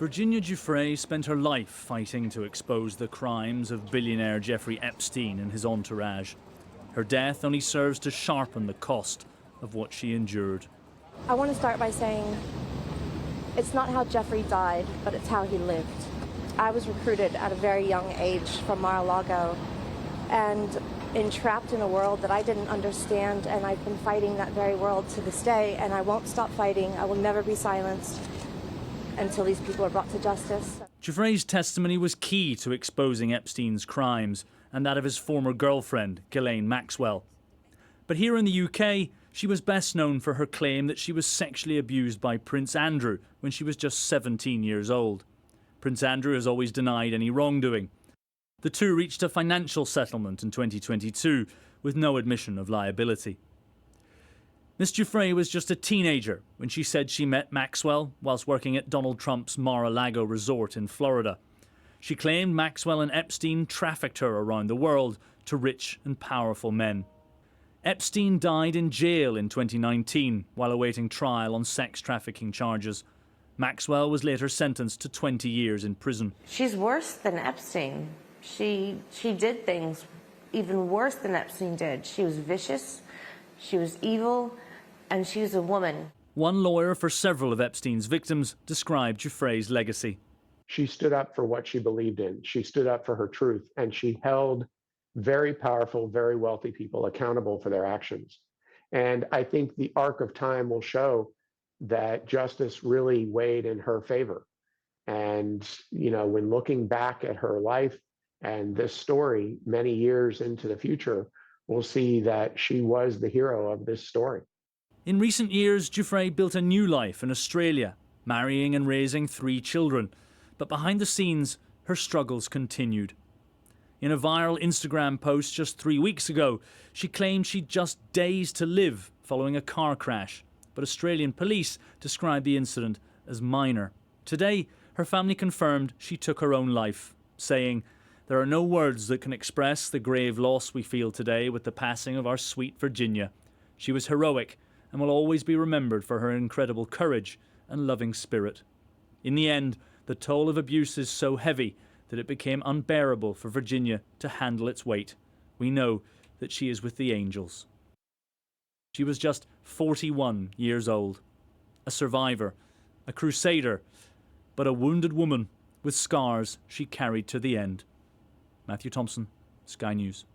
Virginia Giuffre spent her life fighting to expose the crimes of billionaire Jeffrey Epstein and his entourage. Her death only serves to sharpen the cost of what she endured. I want to start by saying it's not how Jeffrey died, but it's how he lived. I was recruited at a very young age from Mar-a-Lago and entrapped in a world that I didn't understand, and I've been fighting that very world to this day, and I won't stop fighting. I will never be silenced until these people are brought to justice. Giuffre's testimony was key to exposing Epstein's crimes and that of his former girlfriend, Ghislaine Maxwell. But here in the UK, she was best known for her claim that she was sexually abused by Prince Andrew when she was just 17 years old. Prince Andrew has always denied any wrongdoing. The two reached a financial settlement in 2022 with no admission of liability. Miss Giuffre was just a teenager when she said she met Maxwell whilst working at Donald Trump's Mar-a-Lago resort in Florida. She claimed Maxwell and Epstein trafficked her around the world to rich and powerful men. Epstein died in jail in 2019 while awaiting trial on sex trafficking charges. Maxwell was later sentenced to 20 years in prison. She's worse than Epstein. She did things even worse than Epstein did. She was vicious, she was evil, and she was a woman. One lawyer for several of Epstein's victims described Giuffre's legacy. She stood up for what she believed in. She stood up for her truth, and she held very powerful, very wealthy people accountable for their actions. And I think the arc of time will show that justice really weighed in her favor. And, when looking back at her life and this story many years into the future, we'll see that she was the hero of this story. In recent years, Giuffre built a new life in Australia, marrying and raising 3 children. But behind the scenes, her struggles continued. In a viral Instagram post just 3 weeks ago, she claimed she'd just days to live following a car crash. But Australian police described the incident as minor. Today, her family confirmed she took her own life, saying, "There are no words that can express the grave loss we feel today with the passing of our sweet Virginia. She was heroic and will always be remembered for her incredible courage and loving spirit." In the end, the toll of abuse is so heavy that it became unbearable for Virginia to handle its weight. We know that she is with the angels. She was just 41 years old, a survivor, a crusader, but a wounded woman with scars she carried to the end. Matthew Thompson, Sky News.